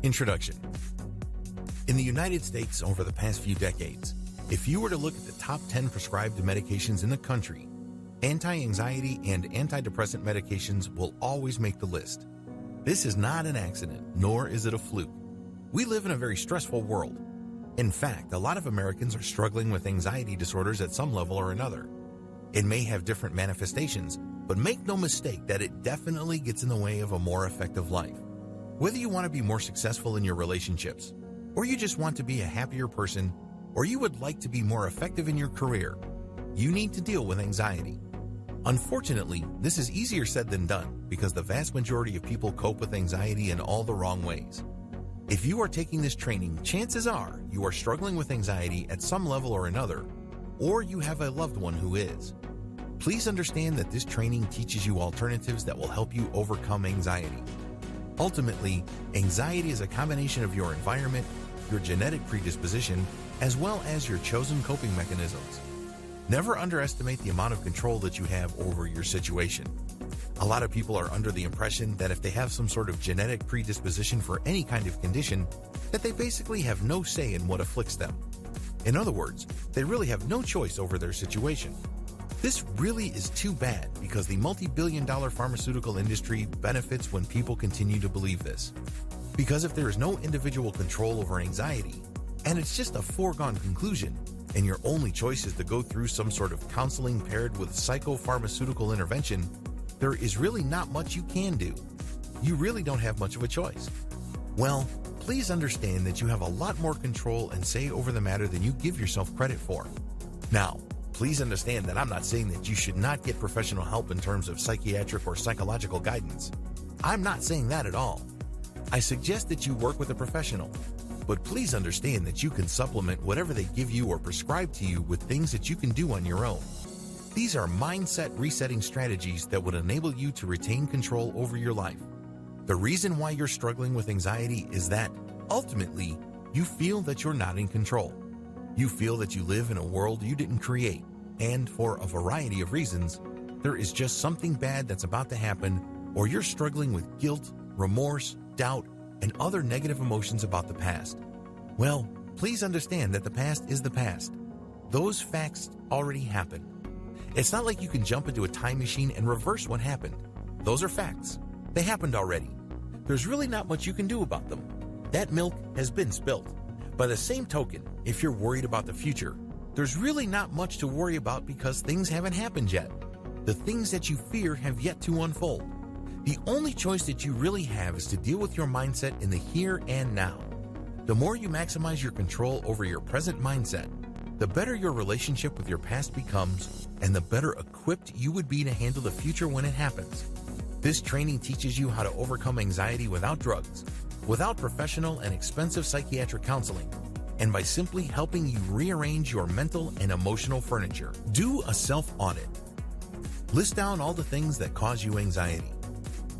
Introduction. In the United States over the past few decades, if you were to look at the top 10 prescribed medications in the country, anti-anxiety and antidepressant medications will always make the list. This is not an accident, nor is it a fluke. We live in a very stressful world. In fact, a lot of Americans are struggling with anxiety disorders at some level or another. It may have different manifestations, but make no mistake that it definitely gets in the way of a more effective life. Whether you want to be more successful in your relationships, or you just want to be a happier person, or you would like to be more effective in your career, you need to deal with anxiety. Unfortunately, this is easier said than done because the vast majority of people cope with anxiety in all the wrong ways. If you are taking this training, chances are you are struggling with anxiety at some level or another, or you have a loved one who is. Please understand that this training teaches you alternatives that will help you overcome anxiety. Ultimately, anxiety is a combination of your environment, your genetic predisposition, as well as your chosen coping mechanisms. Never underestimate the amount of control that you have over your situation. A lot of people are under the impression that if they have some sort of genetic predisposition for any kind of condition, that they basically have no say in what afflicts them. In other words, they really have no choice over their situation. This really is too bad because the multi-billion-dollar pharmaceutical industry benefits when people continue to believe this. Because if there is no individual control over anxiety, and it's just a foregone conclusion, and your only choice is to go through some sort of counseling paired with psychopharmaceutical intervention, there is really not much you can do. You really don't have much of a choice. Well, please understand that you have a lot more control and say over the matter than you give yourself credit for. Now, please understand that I'm not saying that you should not get professional help in terms of psychiatric or psychological guidance. I'm not saying that at all. I suggest that you work with a professional. But please understand that you can supplement whatever they give you or prescribe to you with things that you can do on your own. These are mindset resetting strategies that would enable you to retain control over your life. The reason why you're struggling with anxiety is that, ultimately, you feel that you're not in control. You feel that you live in a world you didn't create, and for a variety of reasons, there is just something bad that's about to happen, or you're struggling with guilt, remorse, doubt, and other negative emotions about the past. Well, please understand that the past is the past. Those facts already happened. It's not like you can jump into a time machine and reverse what happened. Those are facts. They happened already. There's really not much you can do about them. That milk has been spilled. By the same token, if you're worried about the future, there's really not much to worry about because things haven't happened yet. The things that you fear have yet to unfold. The only choice that you really have is to deal with your mindset in the here and now. The more you maximize your control over your present mindset, the better your relationship with your past becomes, and the better equipped you would be to handle the future when it happens. This training teaches you how to overcome anxiety without drugs, without professional and expensive psychiatric counseling, and by simply helping you rearrange your mental and emotional furniture. Do a self-audit. List down all the things that cause you anxiety.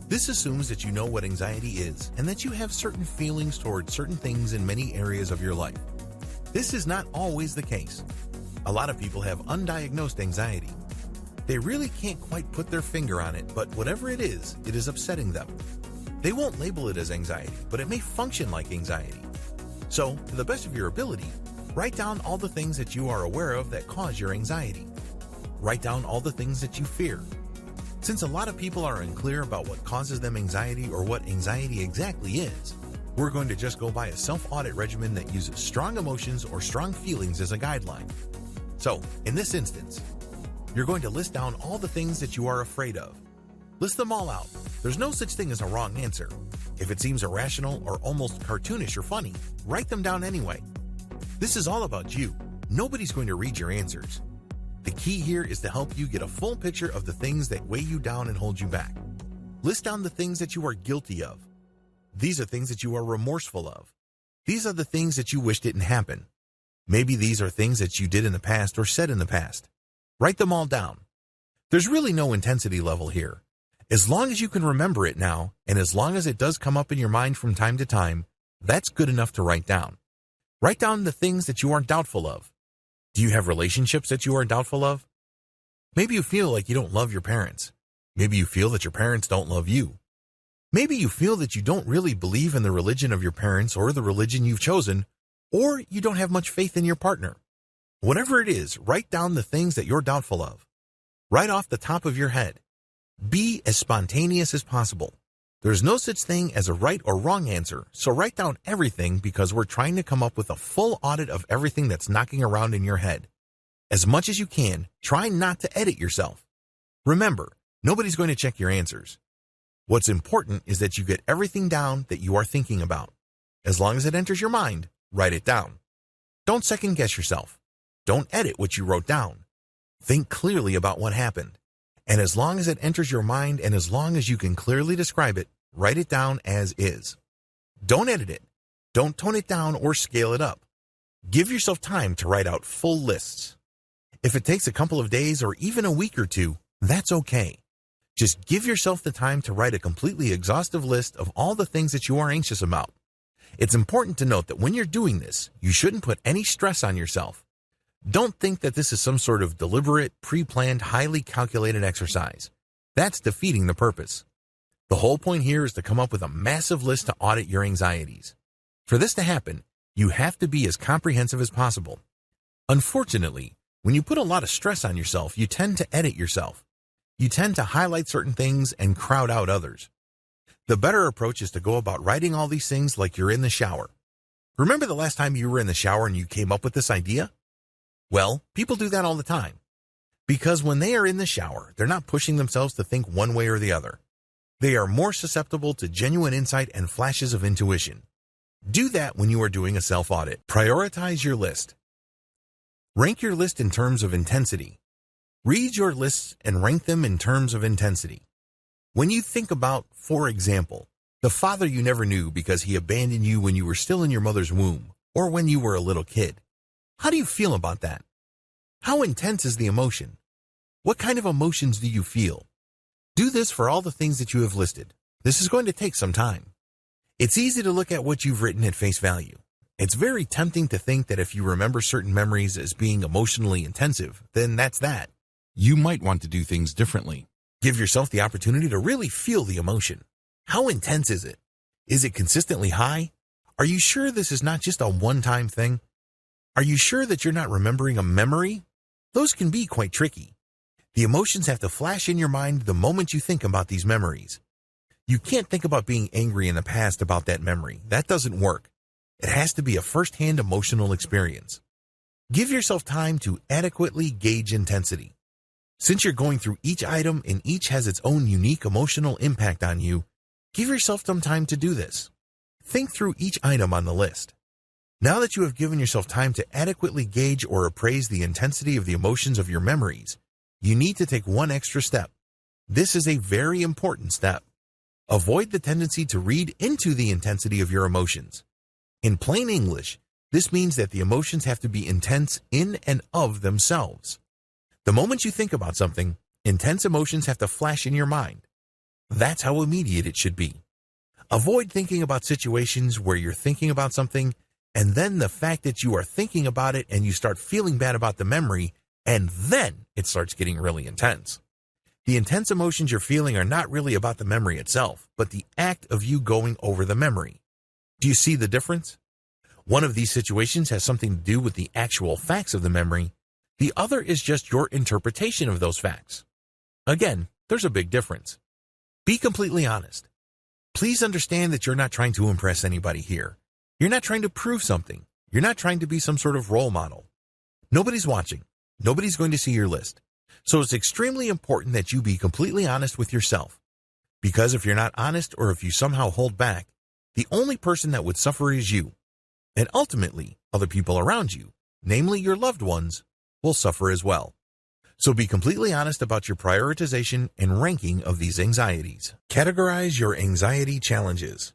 This assumes that you know what anxiety is and that you have certain feelings toward certain things in many areas of your life. This is not always the case. A lot of people have undiagnosed anxiety. They really can't quite put their finger on it, but whatever it is upsetting them. They won't label it as anxiety, but it may function like anxiety. So, to the best of your ability, write down all the things that you are aware of that cause your anxiety. Write down all the things that you fear. Since a lot of people are unclear about what causes them anxiety or what anxiety exactly is, we're going to just go by a self-audit regimen that uses strong emotions or strong feelings as a guideline. So, in this instance, you're going to list down all the things that you are afraid of. List them all out. There's no such thing as a wrong answer. If it seems irrational or almost cartoonish or funny, write them down anyway. This is all about you. Nobody's going to read your answers. The key here is to help you get a full picture of the things that weigh you down and hold you back. List down the things that you are guilty of. These are things that you are remorseful of. These are the things that you wish didn't happen. Maybe these are things that you did in the past or said in the past. Write them all down. There's really no intensity level here. As long as you can remember it now, and as long as it does come up in your mind from time to time, that's good enough to write down. Write down the things that you are doubtful of. Do you have relationships that you are doubtful of? Maybe you feel like you don't love your parents. Maybe you feel that your parents don't love you. Maybe you feel that you don't really believe in the religion of your parents or the religion you've chosen, or you don't have much faith in your partner. Whatever it is, write down the things that you're doubtful of. Right off the top of your head. Be as spontaneous as possible. There's no such thing as a right or wrong answer, so write down everything because we're trying to come up with a full audit of everything that's knocking around in your head. As much as you can, try not to edit yourself. Remember, nobody's going to check your answers. What's important is that you get everything down that you are thinking about. As long as it enters your mind, write it down. Don't second guess yourself. Don't edit what you wrote down. Think clearly about what happened. And as long as it enters your mind and as long as you can clearly describe it, write it down as is. Don't edit it. Don't tone it down or scale it up. Give yourself time to write out full lists. If it takes a couple of days or even a week or two, that's okay. Just give yourself the time to write a completely exhaustive list of all the things that you are anxious about. It's important to note that when you're doing this, you shouldn't put any stress on yourself. Don't think that this is some sort of deliberate, pre-planned, highly calculated exercise. That's defeating the purpose. The whole point here is to come up with a massive list to audit your anxieties. For this to happen, you have to be as comprehensive as possible. Unfortunately, when you put a lot of stress on yourself, you tend to edit yourself. You tend to highlight certain things and crowd out others. The better approach is to go about writing all these things like you're in the shower. Remember the last time you were in the shower and you came up with this idea? Well, people do that all the time. Because when they are in the shower, they're not pushing themselves to think one way or the other. They are more susceptible to genuine insight and flashes of intuition. Do that when you are doing a self-audit. Prioritize your list. Rank your list in terms of intensity. Read your lists and rank them in terms of intensity. When you think about, for example, the father you never knew because he abandoned you when you were still in your mother's womb or when you were a little kid, how do you feel about that? How intense is the emotion? What kind of emotions do you feel? Do this for all the things that you have listed. This is going to take some time. It's easy to look at what you've written at face value. It's very tempting to think that if you remember certain memories as being emotionally intensive, then that's that. You might want to do things differently. Give yourself the opportunity to really feel the emotion. How intense is it? Is it consistently high? Are you sure this is not just a one-time thing? Are you sure that you're not remembering a memory? Those can be quite tricky. The emotions have to flash in your mind the moment you think about these memories. You can't think about being angry in the past about that memory. That doesn't work. It has to be a first-hand emotional experience. Give yourself time to adequately gauge intensity. Since you're going through each item and each has its own unique emotional impact on you, give yourself some time to do this. Think through each item on the list. Now that you have given yourself time to adequately gauge or appraise the intensity of the emotions of your memories, you need to take one extra step. This is a very important step. Avoid the tendency to read into the intensity of your emotions. In plain English, this means that the emotions have to be intense in and of themselves. The moment you think about something, intense emotions have to flash in your mind. That's how immediate it should be. Avoid thinking about situations where you're thinking about something, and then the fact that you are thinking about it and you start feeling bad about the memory, and then it starts getting really intense. The intense emotions you're feeling are not really about the memory itself, but the act of you going over the memory. Do you see the difference? One of these situations has something to do with the actual facts of the memory. The other is just your interpretation of those facts. Again, there's a big difference. Be completely honest. Please understand that you're not trying to impress anybody here. You're not trying to prove something. You're not trying to be some sort of role model. Nobody's watching. Nobody's going to see your list. So it's extremely important that you be completely honest with yourself. Because if you're not honest or if you somehow hold back, the only person that would suffer is you. And ultimately, other people around you, namely your loved ones, will suffer as well. So be completely honest about your prioritization and ranking of these anxieties. Categorize your anxiety challenges.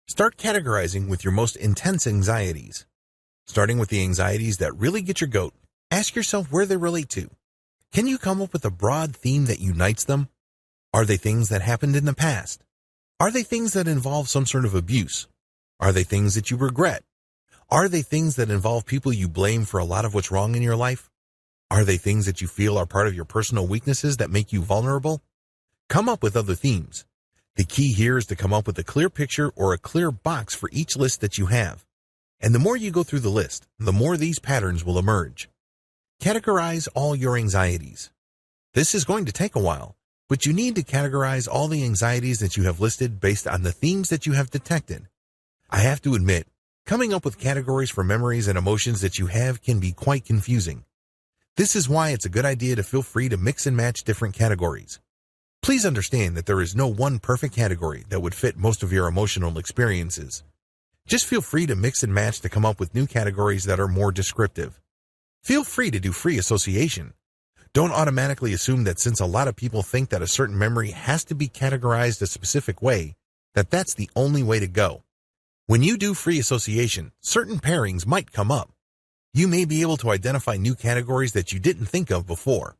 Start categorizing with your most intense anxieties. Starting with the anxieties that really get your goat, ask yourself where they relate to. Can you come up with a broad theme that unites them? Are they things that happened in the past? Are they things that involve some sort of abuse? Are they things that you regret? Are they things that involve people you blame for a lot of what's wrong in your life? Are they things that you feel are part of your personal weaknesses that make you vulnerable? Come up with other themes. The key here is to come up with a clear picture or a clear box for each list that you have. And the more you go through the list, the more these patterns will emerge. Categorize all your anxieties. This is going to take a while, but you need to categorize all the anxieties that you have listed based on the themes that you have detected. I have to admit, coming up with categories for memories and emotions that you have can be quite confusing. This is why it's a good idea to feel free to mix and match different categories. Please understand that there is no one perfect category that would fit most of your emotional experiences. Just feel free to mix and match to come up with new categories that are more descriptive. Feel free to do free association. Don't automatically assume that since a lot of people think that a certain memory has to be categorized a specific way, that that's the only way to go. When you do free association, certain pairings might come up. You may be able to identify new categories that you didn't think of before.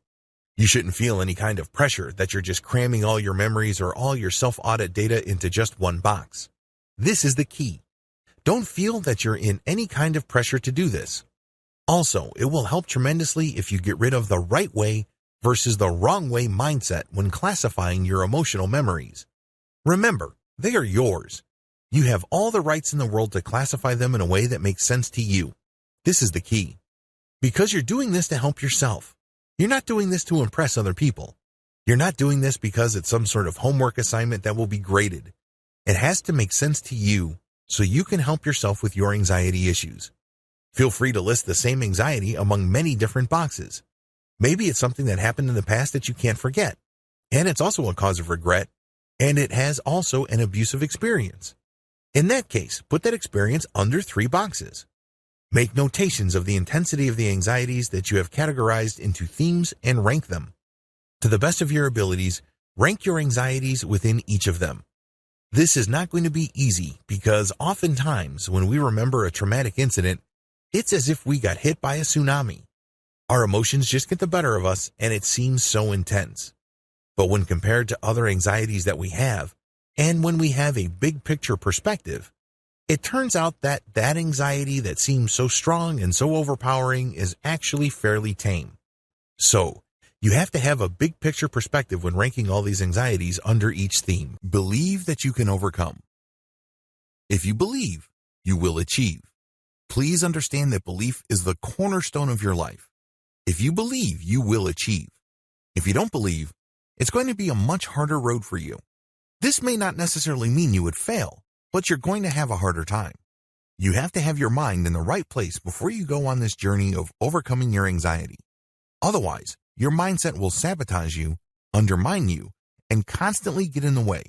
You shouldn't feel any kind of pressure that you're just cramming all your memories or all your self-audit data into just one box. This is the key. Don't feel that you're in any kind of pressure to do this. Also, it will help tremendously if you get rid of the right way versus the wrong way mindset when classifying your emotional memories. Remember, they are yours. You have all the rights in the world to classify them in a way that makes sense to you. This is the key. Because you're doing this to help yourself. You're not doing this to impress other people. You're not doing this because it's some sort of homework assignment that will be graded. It has to make sense to you so you can help yourself with your anxiety issues. Feel free to list the same anxiety among many different boxes. Maybe it's something that happened in the past that you can't forget, and it's also a cause of regret, and it has also an abusive experience. In that case, put that experience under 3 boxes. Make notations of the intensity of the anxieties that you have categorized into themes and rank them. To the best of your abilities, rank your anxieties within each of them. This is not going to be easy because oftentimes when we remember a traumatic incident, it's as if we got hit by a tsunami. Our emotions just get the better of us and it seems so intense. But when compared to other anxieties that we have, and when we have a big picture perspective, it turns out that that anxiety that seems so strong and so overpowering is actually fairly tame. So, you have to have a big picture perspective when ranking all these anxieties under each theme. Believe that you can overcome. If you believe, you will achieve. Please understand that belief is the cornerstone of your life. If you believe, you will achieve. If you don't believe, it's going to be a much harder road for you. This may not necessarily mean you would fail, but you're going to have a harder time. You have to have your mind in the right place before you go on this journey of overcoming your anxiety. Otherwise, your mindset will sabotage you, undermine you, and constantly get in the way.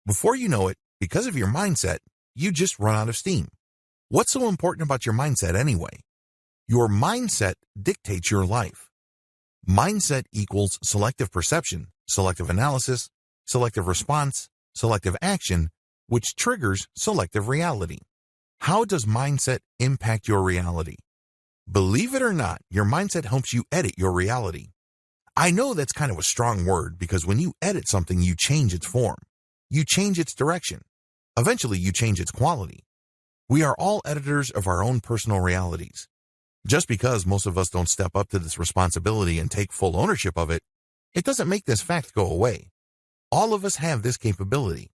Before you know it, because of your mindset, you just run out of steam. What's so important about your mindset anyway? Your mindset dictates your life. Mindset equals selective perception, selective analysis, selective response, selective action, which triggers selective reality. How does mindset impact your reality? Believe it or not, your mindset helps you edit your reality. I know that's kind of a strong word because when you edit something, you change its form. You change its direction. Eventually, you change its quality. We are all editors of our own personal realities. Just because most of us don't step up to this responsibility and take full ownership of it, it doesn't make this fact go away. All of us have this capability.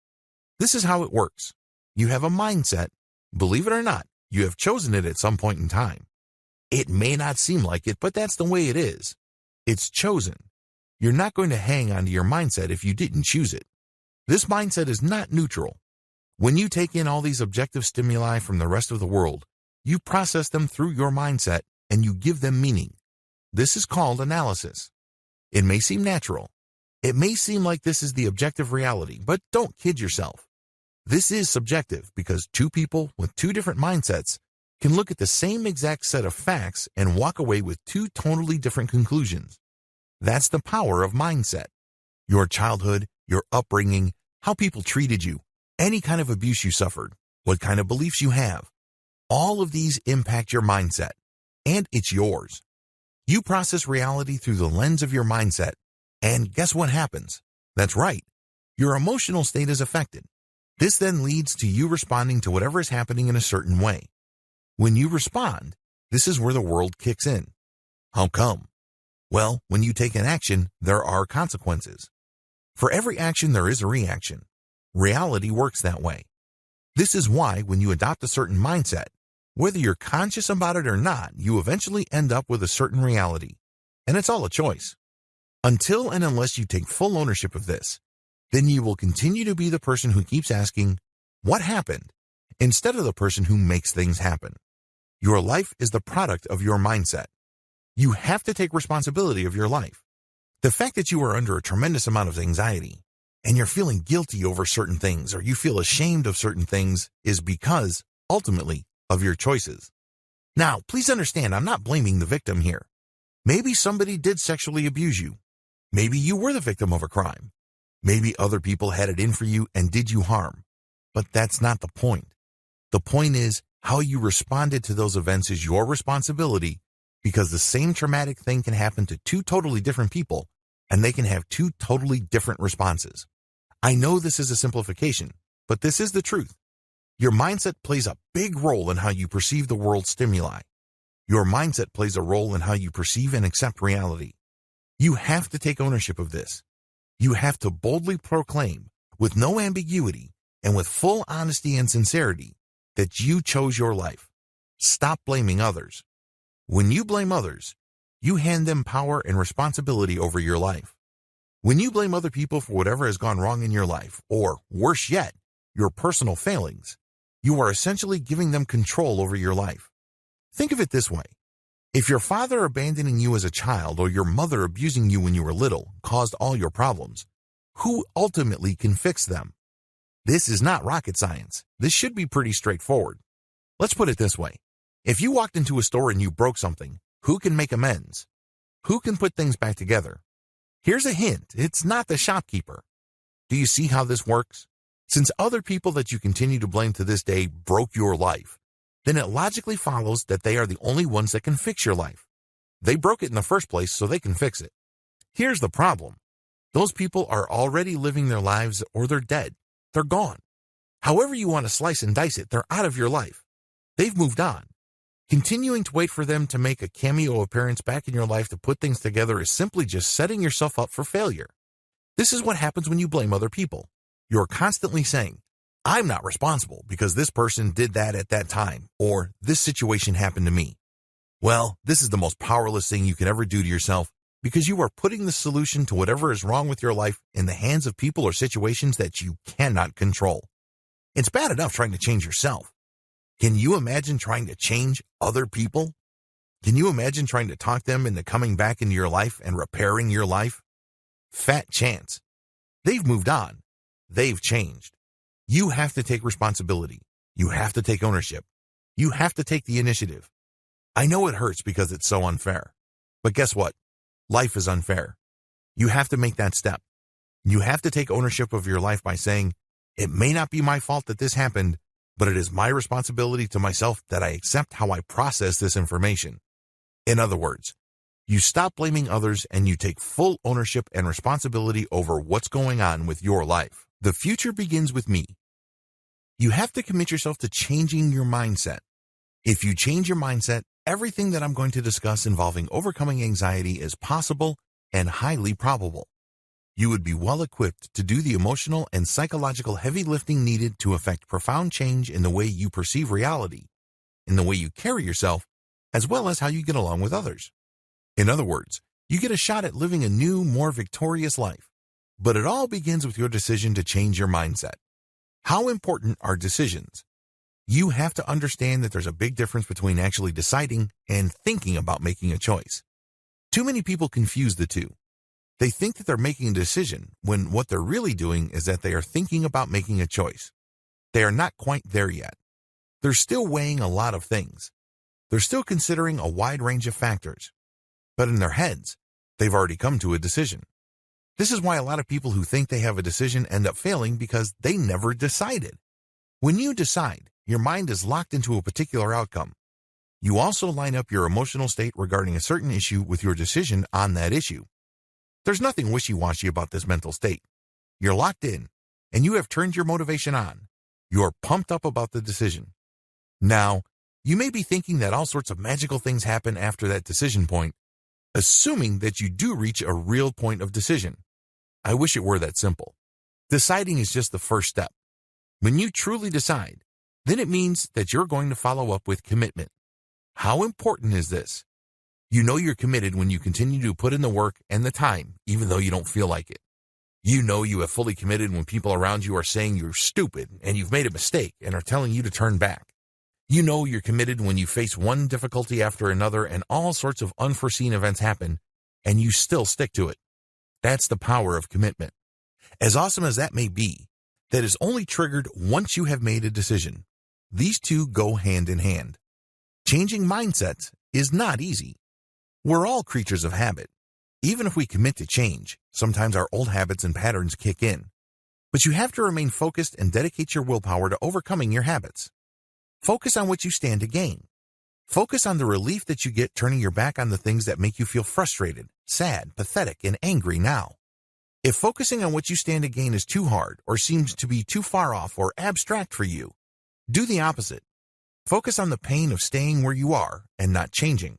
This is how it works. You have a mindset. Believe it or not, you have chosen it at some point in time. It may not seem like it, but that's the way it is. It's chosen. You're not going to hang on to your mindset if you didn't choose it. This mindset is not neutral. When you take in all these objective stimuli from the rest of the world, you process them through your mindset and you give them meaning. This is called analysis. It may seem natural. It may seem like this is the objective reality, but don't kid yourself. This is subjective because 2 people with 2 different mindsets can look at the same exact set of facts and walk away with 2 totally different conclusions. That's the power of mindset. Your childhood, your upbringing, how people treated you, any kind of abuse you suffered, what kind of beliefs you have. All of these impact your mindset, and it's yours. You process reality through the lens of your mindset, and guess what happens? That's right. Your emotional state is affected. This then leads to you responding to whatever is happening in a certain way. When you respond, this is where the world kicks in. How come? Well, when you take an action, there are consequences. For every action, there is a reaction. Reality works that way. This is why when you adopt a certain mindset, whether you're conscious about it or not, you eventually end up with a certain reality. And it's all a choice. Until and unless you take full ownership of this, then you will continue to be the person who keeps asking, what happened? Instead of the person who makes things happen. Your life is the product of your mindset. You have to take responsibility of your life. The fact that you are under a tremendous amount of anxiety and you're feeling guilty over certain things or you feel ashamed of certain things is because, ultimately, of your choices. Now, please understand, I'm not blaming the victim here. Maybe somebody did sexually abuse you. Maybe you were the victim of a crime. Maybe other people had it in for you and did you harm. But that's not the point. The point is, how you responded to those events is your responsibility, because the same traumatic thing can happen to two totally different people, and they can have two totally different responses. I know this is a simplification, but this is the truth. Your mindset plays a big role in how you perceive the world's stimuli. Your mindset plays a role in how you perceive and accept reality. You have to take ownership of this. You have to boldly proclaim, with no ambiguity and with full honesty and sincerity, that you chose your life. Stop blaming others. When you blame others, you hand them power and responsibility over your life. When you blame other people for whatever has gone wrong in your life, or worse yet, your personal failings, you are essentially giving them control over your life. Think of it this way. If your father abandoning you as a child or your mother abusing you when you were little caused all your problems, who ultimately can fix them? This is not rocket science. This should be pretty straightforward. Let's put it this way. If you walked into a store and you broke something, who can make amends? Who can put things back together? Here's a hint. It's not the shopkeeper. Do you see how this works? Since other people that you continue to blame to this day broke your life, then it logically follows that they are the only ones that can fix your life. They broke it in the first place, so they can fix it. Here's the problem. Those people are already living their lives, or they're dead. They're gone. However you want to slice and dice it, they're out of your life. They've moved on. Continuing to wait for them to make a cameo appearance back in your life to put things together is simply just setting yourself up for failure. This is what happens when you blame other people. You're constantly saying, I'm not responsible because this person did that at that time, or this situation happened to me. Well, this is the most powerless thing you can ever do to yourself, because you are putting the solution to whatever is wrong with your life in the hands of people or situations that you cannot control. It's bad enough trying to change yourself. Can you imagine trying to change other people? Can you imagine trying to talk them into coming back into your life and repairing your life? Fat chance. They've moved on. They've changed. You have to take responsibility. You have to take ownership. You have to take the initiative. I know it hurts because it's so unfair. But guess what? Life is unfair. You have to make that step. You have to take ownership of your life by saying, it may not be my fault that this happened, but it is my responsibility to myself that I accept how I process this information. In other words, you stop blaming others and you take full ownership and responsibility over what's going on with your life. The future begins with me. You have to commit yourself to changing your mindset. If you change your mindset, everything that I'm going to discuss involving overcoming anxiety is possible and highly probable. You would be well equipped to do the emotional and psychological heavy lifting needed to effect profound change in the way you perceive reality, in the way you carry yourself, as well as how you get along with others. In other words, you get a shot at living a new, more victorious life. But it all begins with your decision to change your mindset. How important are decisions? You have to understand that there's a big difference between actually deciding and thinking about making a choice. Too many people confuse the two. They think that they're making a decision when what they're really doing is that they are thinking about making a choice. They are not quite there yet. They're still weighing a lot of things. They're still considering a wide range of factors. But in their heads, they've already come to a decision. This is why a lot of people who think they have a decision end up failing because they never decided. When you decide, your mind is locked into a particular outcome. You also line up your emotional state regarding a certain issue with your decision on that issue. There's nothing wishy-washy about this mental state. You're locked in, and you have turned your motivation on. You're pumped up about the decision. Now, you may be thinking that all sorts of magical things happen after that decision point, assuming that you do reach a real point of decision. I wish it were that simple. Deciding is just the first step. When you truly decide, then it means that you're going to follow up with commitment. How important is this? You know you're committed when you continue to put in the work and the time, even though you don't feel like it. You know you have fully committed when people around you are saying you're stupid and you've made a mistake and are telling you to turn back. You know you're committed when you face one difficulty after another and all sorts of unforeseen events happen, and you still stick to it. That's the power of commitment. As awesome as that may be, that is only triggered once you have made a decision. These two go hand in hand. Changing mindsets is not easy. We're all creatures of habit. Even if we commit to change, sometimes our old habits and patterns kick in. But you have to remain focused and dedicate your willpower to overcoming your habits. Focus on what you stand to gain. Focus on the relief that you get turning your back on the things that make you feel frustrated, sad, pathetic, and angry now. If focusing on what you stand to gain is too hard or seems to be too far off or abstract for you, do the opposite. Focus on the pain of staying where you are and not changing.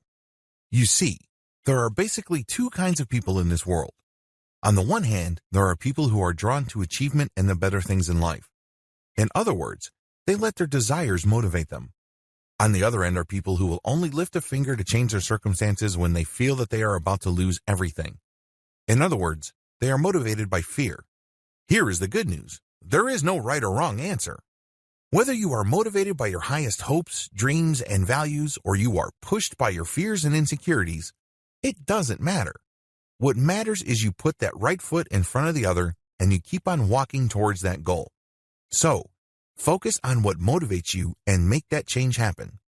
You see, there are basically two kinds of people in this world. On the one hand, there are people who are drawn to achievement and the better things in life. In other words, they let their desires motivate them. On the other end are people who will only lift a finger to change their circumstances when they feel that they are about to lose everything. In other words, they are motivated by fear. Here is the good news. There is no right or wrong answer. Whether you are motivated by your highest hopes, dreams, and values, or you are pushed by your fears and insecurities, it doesn't matter. What matters is you put that right foot in front of the other and you keep on walking towards that goal. So, focus on what motivates you and make that change happen.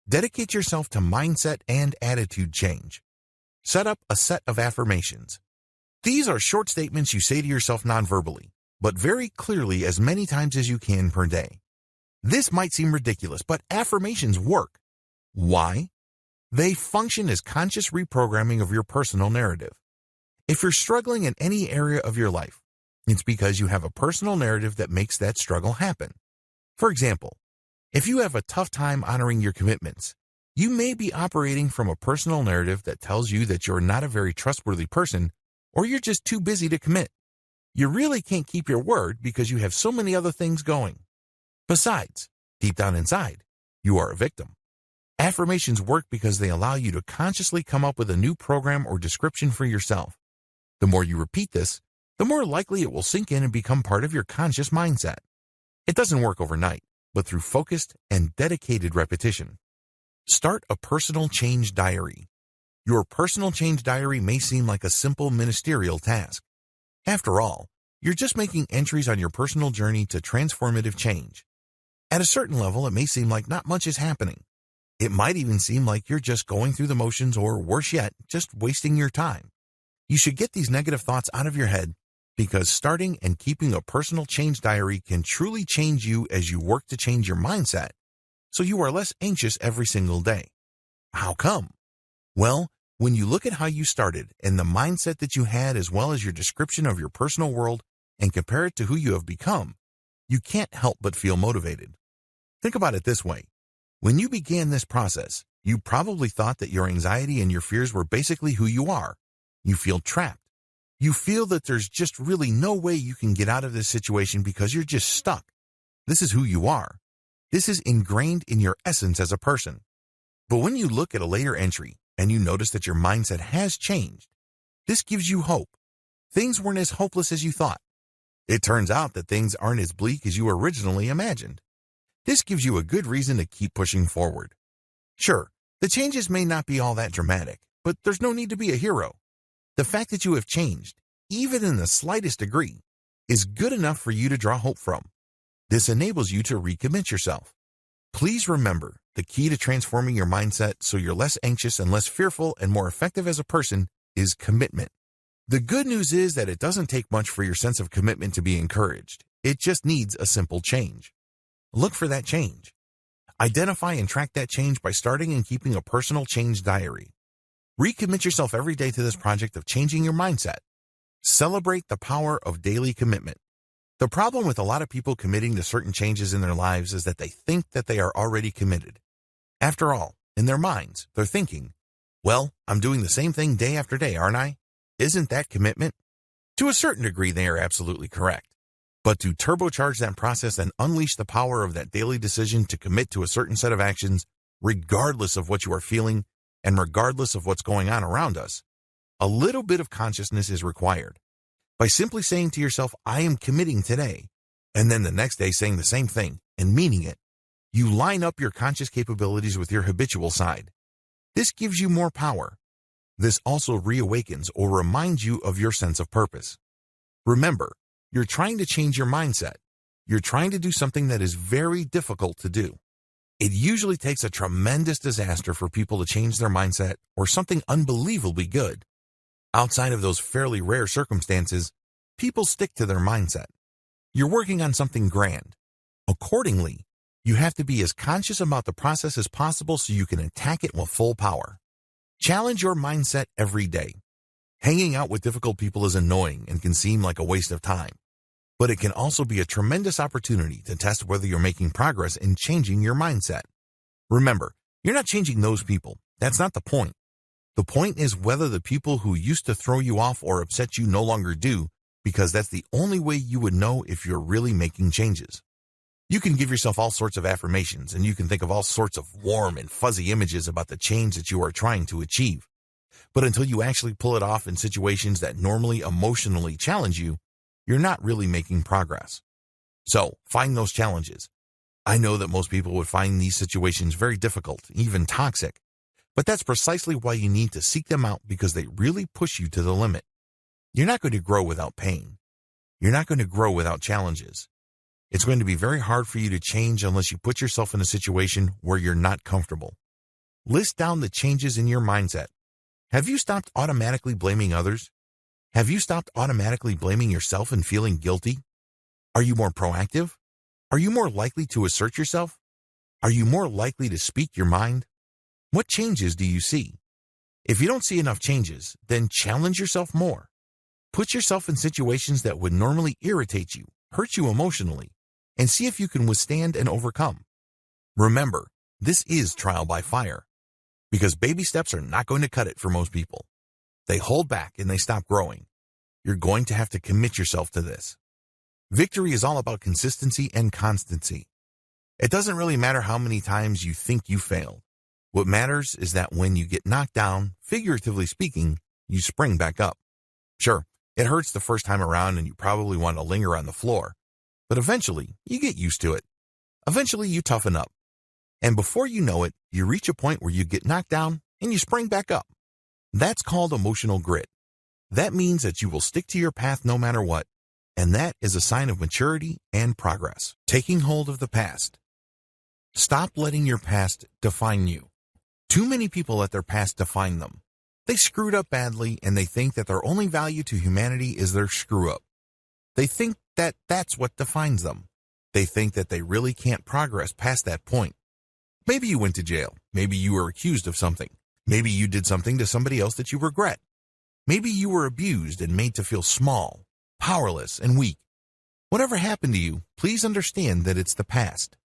Dedicate yourself to mindset and attitude change. Set up a set of affirmations. These are short statements you say to yourself non-verbally, but very clearly as many times as you can per day. This might seem ridiculous, but affirmations work. Why? They function as conscious reprogramming of your personal narrative. If you're struggling in any area of your life, it's because you have a personal narrative that makes that struggle happen. For example, if you have a tough time honoring your commitments, you may be operating from a personal narrative that tells you that you're not a very trustworthy person or you're just too busy to commit. You really can't keep your word because you have so many other things going. Besides, deep down inside, you are a victim. Affirmations work because they allow you to consciously come up with a new program or description for yourself. The more you repeat this, the more likely it will sink in and become part of your conscious mindset. It doesn't work overnight, but through focused and dedicated repetition. Start a personal change diary. Your personal change diary may seem like a simple ministerial task. After all, you're just making entries on your personal journey to transformative change. At a certain level, it may seem like not much is happening. It might even seem like you're just going through the motions or, worse yet, just wasting your time. You should get these negative thoughts out of your head because starting and keeping a personal change diary can truly change you as you work to change your mindset, so you are less anxious every single day. How come? Well, when you look at how you started and the mindset that you had as well as your description of your personal world and compare it to who you have become, you can't help but feel motivated. Think about it this way. When you began this process, you probably thought that your anxiety and your fears were basically who you are. You feel trapped. You feel that there's just really no way you can get out of this situation because you're just stuck. This is who you are. This is ingrained in your essence as a person. But when you look at a later entry and you notice that your mindset has changed, this gives you hope. Things weren't as hopeless as you thought. It turns out that things aren't as bleak as you originally imagined. This gives you a good reason to keep pushing forward. Sure, the changes may not be all that dramatic, but there's no need to be a hero. The fact that you have changed, even in the slightest degree, is good enough for you to draw hope from. This enables you to recommit yourself. Please remember, the key to transforming your mindset so you're less anxious and less fearful and more effective as a person is commitment. The good news is that it doesn't take much for your sense of commitment to be encouraged. It just needs a simple change. Look for that change. Identify and track that change by starting and keeping a personal change diary. Recommit yourself every day to this project of changing your mindset. Celebrate the power of daily commitment. The problem with a lot of people committing to certain changes in their lives is that they think that they are already committed. After all, in their minds, they're thinking, well, I'm doing the same thing day after day, aren't I? Isn't that commitment? To a certain degree, they are absolutely correct. But to turbocharge that process and unleash the power of that daily decision to commit to a certain set of actions, regardless of what you are feeling and regardless of what's going on around us, a little bit of consciousness is required. By simply saying to yourself, I am committing today, and then the next day saying the same thing and meaning it, you line up your conscious capabilities with your habitual side. This gives you more power. This also reawakens or reminds you of your sense of purpose. Remember, you're trying to change your mindset. You're trying to do something that is very difficult to do. It usually takes a tremendous disaster for people to change their mindset or something unbelievably good. Outside of those fairly rare circumstances, people stick to their mindset. You're working on something grand. Accordingly, you have to be as conscious about the process as possible so you can attack it with full power. Challenge your mindset every day. Hanging out with difficult people is annoying and can seem like a waste of time, but it can also be a tremendous opportunity to test whether you're making progress in changing your mindset. Remember, you're not changing those people. That's not the point. The point is whether the people who used to throw you off or upset you no longer do, because that's the only way you would know if you're really making changes. You can give yourself all sorts of affirmations, and you can think of all sorts of warm and fuzzy images about the change that you are trying to achieve. But until you actually pull it off in situations that normally emotionally challenge you, you're not really making progress. So, find those challenges. I know that most people would find these situations very difficult, even toxic. But that's precisely why you need to seek them out, because they really push you to the limit. You're not going to grow without pain. You're not going to grow without challenges. It's going to be very hard for you to change unless you put yourself in a situation where you're not comfortable. List down the changes in your mindset. Have you stopped automatically blaming others? Have you stopped automatically blaming yourself and feeling guilty? Are you more proactive? Are you more likely to assert yourself? Are you more likely to speak your mind? What changes do you see? If you don't see enough changes, then challenge yourself more. Put yourself in situations that would normally irritate you, hurt you emotionally, and see if you can withstand and overcome. Remember, this is trial by fire, because baby steps are not going to cut it for most people. They hold back and they stop growing. You're going to have to commit yourself to this. Victory is all about consistency and constancy. It doesn't really matter how many times you think you failed. What matters is that when you get knocked down, figuratively speaking, you spring back up. Sure, it hurts the first time around and you probably want to linger on the floor, but eventually you get used to it. Eventually you toughen up. And before you know it, you reach a point where you get knocked down and you spring back up. That's called emotional grit. That means that you will stick to your path no matter what, and that is a sign of maturity and progress. Taking hold of the past. Stop letting your past define you. Too many people let their past define them. They screwed up badly, and they think that their only value to humanity is their screw-up. They think that that's what defines them. They think that they really can't progress past that point. Maybe you went to jail. Maybe you were accused of something. Maybe you did something to somebody else that you regret. Maybe you were abused and made to feel small, powerless, and weak. Whatever happened to you, please understand that it's the past.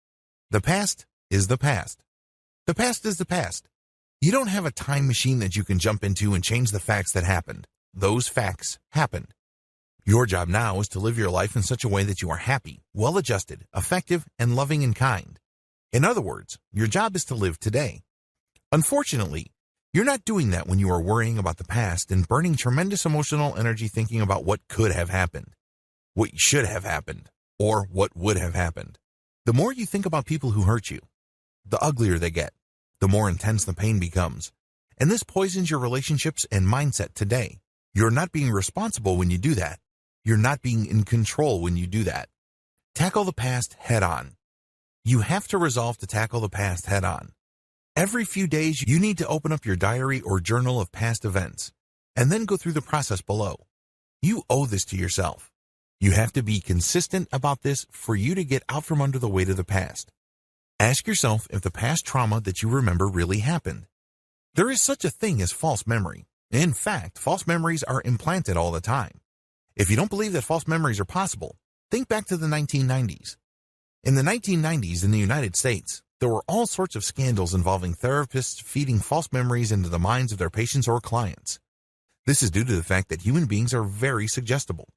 The past is the past. The past is the past. You don't have a time machine that you can jump into and change the facts that happened. Those facts happened. Your job now is to live your life in such a way that you are happy, well-adjusted, effective, and loving and kind. In other words, your job is to live today. Unfortunately, you're not doing that when you are worrying about the past and burning tremendous emotional energy thinking about what could have happened, what should have happened, or what would have happened. The more you think about people who hurt you, the uglier they get, the more intense the pain becomes. And this poisons your relationships and mindset today. You're not being responsible when you do that. You're not being in control when you do that. Tackle the past head on. You have to resolve to tackle the past head on. Every few days, you need to open up your diary or journal of past events, and then go through the process below. You owe this to yourself. You have to be consistent about this for you to get out from under the weight of the past. Ask yourself if the past trauma that you remember really happened. There is such a thing as false memory. In fact, false memories are implanted all the time. If you don't believe that false memories are possible, think back to the 1990s. In the 1990s in the United States, there were all sorts of scandals involving therapists feeding false memories into the minds of their patients or clients. This is due to the fact that human beings are very suggestible.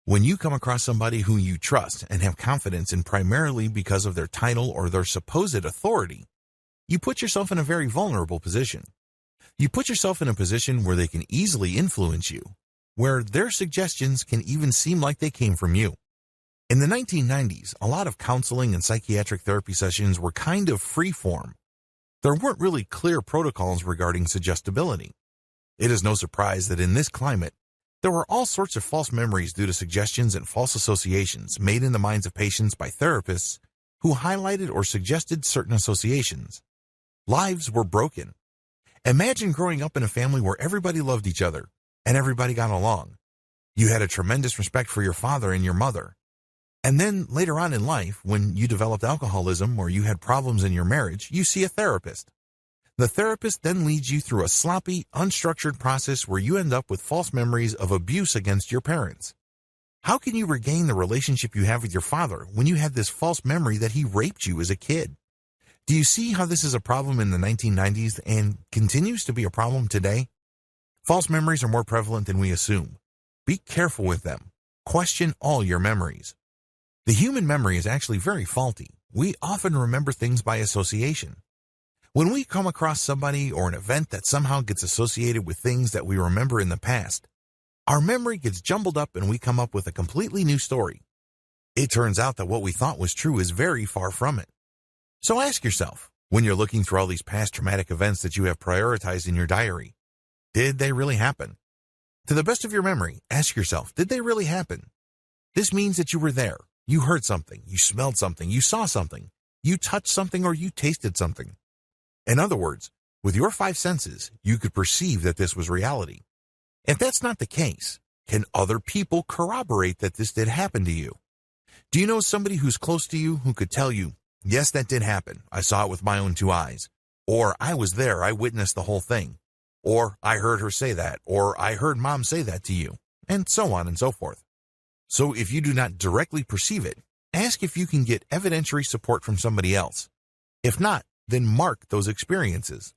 When you come across somebody who you trust and have confidence in primarily because of their title or their supposed authority, you put yourself in a very vulnerable position. You put yourself in a position where they can easily influence you, where their suggestions can even seem like they came from you. In the 1990s, a lot of counseling and psychiatric therapy sessions were kind of free-form. There weren't really clear protocols regarding suggestibility. It is no surprise that in this climate, there were all sorts of false memories due to suggestions and false associations made in the minds of patients by therapists who highlighted or suggested certain associations. Lives were broken. Imagine growing up in a family where everybody loved each other and everybody got along. You had a tremendous respect for your father and your mother. And then later on in life, when you developed alcoholism or you had problems in your marriage, you see a therapist. The therapist then leads you through a sloppy, unstructured process where you end up with false memories of abuse against your parents. How can you regain the relationship you have with your father when you had this false memory that he raped you as a kid? Do you see how this is a problem in the 1990s and continues to be a problem today? False memories are more prevalent than we assume. Be careful with them. Question all your memories. The human memory is actually very faulty. We often remember things by association. When we come across somebody or an event that somehow gets associated with things that we remember in the past, our memory gets jumbled up and we come up with a completely new story. It turns out that what we thought was true is very far from it. So ask yourself, when you're looking through all these past traumatic events that you have prioritized in your diary, did they really happen? To the best of your memory, ask yourself, did they really happen? This means that you were there. You heard something, you smelled something, you saw something, you touched something, or you tasted something. In other words, with your 5 senses, you could perceive that this was reality. If that's not the case, can other people corroborate that this did happen to you? Do you know somebody who's close to you who could tell you, yes, that did happen, I saw it with my own 2 eyes, or I was there, I witnessed the whole thing, or I heard her say that, or I heard mom say that to you, and so on and so forth. So if you do not directly perceive it, ask if you can get evidentiary support from somebody else. If not, then mark those experiences.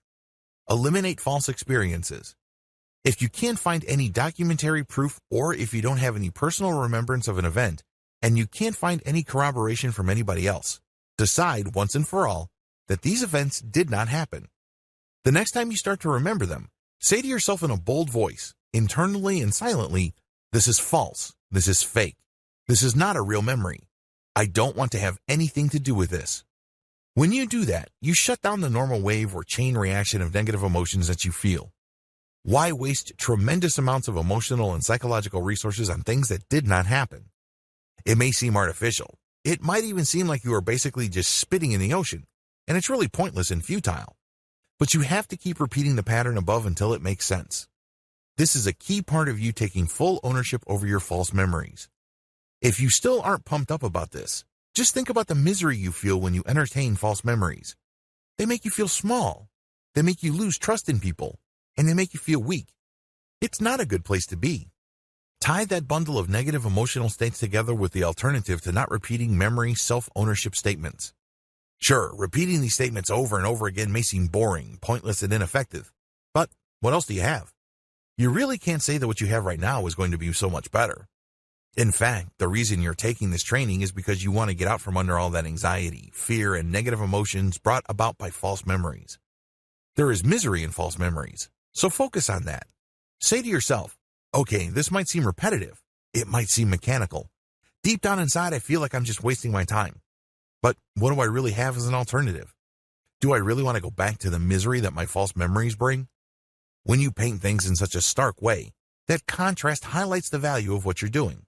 Eliminate false experiences. If you can't find any documentary proof or if you don't have any personal remembrance of an event and you can't find any corroboration from anybody else, decide once and for all that these events did not happen. The next time you start to remember them, say to yourself in a bold voice, internally and silently, this is false, this is fake, this is not a real memory. I don't want to have anything to do with this. When you do that, you shut down the normal wave or chain reaction of negative emotions that you feel. Why waste tremendous amounts of emotional and psychological resources on things that did not happen? It may seem artificial. It might even seem like you are basically just spitting in the ocean, and it's really pointless and futile. But you have to keep repeating the pattern above until it makes sense. This is a key part of you taking full ownership over your false memories. If you still aren't pumped up about this, just think about the misery you feel when you entertain false memories. They make you feel small. They make you lose trust in people, and they make you feel weak. It's not a good place to be. Tie that bundle of negative emotional states together with the alternative to not repeating memory self-ownership statements. Sure, repeating these statements over and over again may seem boring, pointless, and ineffective. But what else do you have? You really can't say that what you have right now is going to be so much better. In fact, the reason you're taking this training is because you want to get out from under all that anxiety, fear, and negative emotions brought about by false memories. There is misery in false memories, so focus on that. Say to yourself, okay, this might seem repetitive. It might seem mechanical. Deep down inside, I feel like I'm just wasting my time. But what do I really have as an alternative? Do I really want to go back to the misery that my false memories bring? When you paint things in such a stark way, that contrast highlights the value of what you're doing.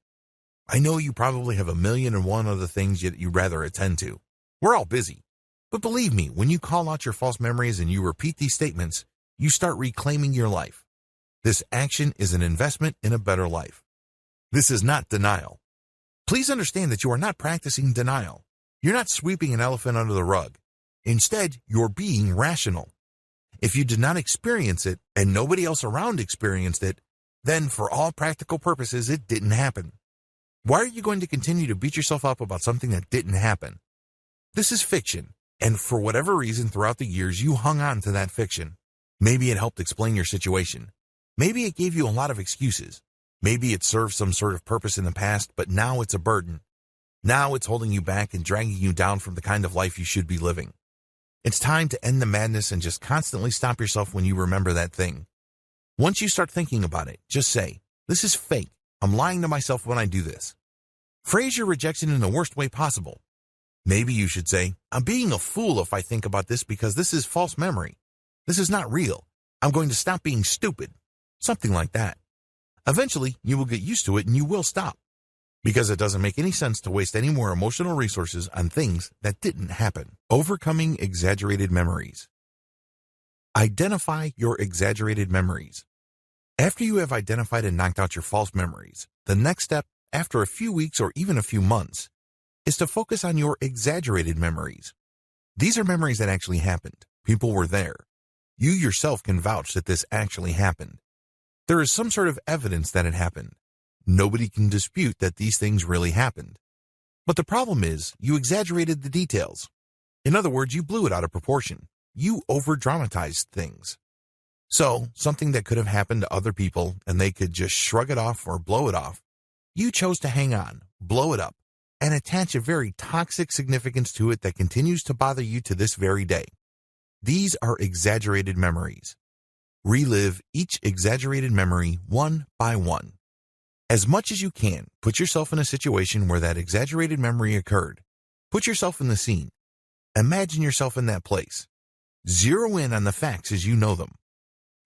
I know you probably have 1,000,001 other things you'd rather attend to. We're all busy. But believe me, when you call out your false memories and you repeat these statements, you start reclaiming your life. This action is an investment in a better life. This is not denial. Please understand that you are not practicing denial. You're not sweeping an elephant under the rug. Instead, you're being rational. If you did not experience it and nobody else around experienced it, then for all practical purposes, it didn't happen. Why are you going to continue to beat yourself up about something that didn't happen? This is fiction, and for whatever reason throughout the years, you hung on to that fiction. Maybe it helped explain your situation. Maybe it gave you a lot of excuses. Maybe it served some sort of purpose in the past, but now it's a burden. Now it's holding you back and dragging you down from the kind of life you should be living. It's time to end the madness and just constantly stop yourself when you remember that thing. Once you start thinking about it, just say, "This is fake. I'm lying to myself when I do this." Phrase your rejection in the worst way possible. Maybe you should say, "I'm being a fool if I think about this because this is false memory. This is not real. I'm going to stop being stupid." Something like that. Eventually, you will get used to it and you will stop. Because it doesn't make any sense to waste any more emotional resources on things that didn't happen. Overcoming exaggerated memories. Identify your exaggerated memories. After you have identified and knocked out your false memories, the next step, after a few weeks or even a few months, is to focus on your exaggerated memories. These are memories that actually happened. People were there. You yourself can vouch that this actually happened. There is some sort of evidence that it happened. Nobody can dispute that these things really happened. But the problem is, you exaggerated the details. In other words, you blew it out of proportion. You over-dramatized things. So, something that could have happened to other people and they could just shrug it off or blow it off, you chose to hang on, blow it up, and attach a very toxic significance to it that continues to bother you to this very day. These are exaggerated memories. Relive each exaggerated memory one by one. As much as you can, put yourself in a situation where that exaggerated memory occurred. Put yourself in the scene. Imagine yourself in that place. Zero in on the facts as you know them.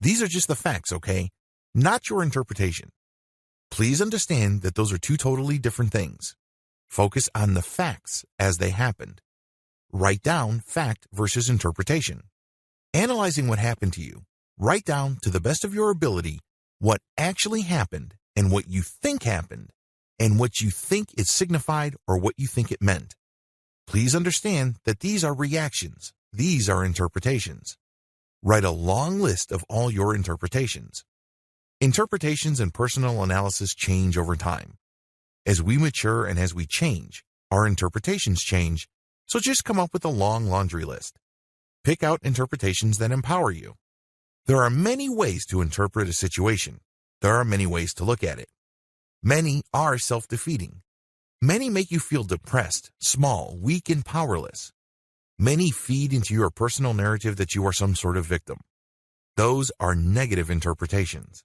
These are just the facts, okay? Not your interpretation. Please understand that those are two totally different things. Focus on the facts as they happened. Write down fact versus interpretation. Analyzing what happened to you, write down to the best of your ability what actually happened and what you think happened and what you think it signified or what you think it meant. Please understand that these are reactions. These are interpretations. Write a long list of all your interpretations. Interpretations and personal analysis change over time. As we mature and as we change, our interpretations change, so just come up with a long laundry list. Pick out interpretations that empower you. There are many ways to interpret a situation. There are many ways to look at it. Many are self-defeating. Many make you feel depressed, small, weak, and powerless. Many feed into your personal narrative that you are some sort of victim. Those are negative interpretations.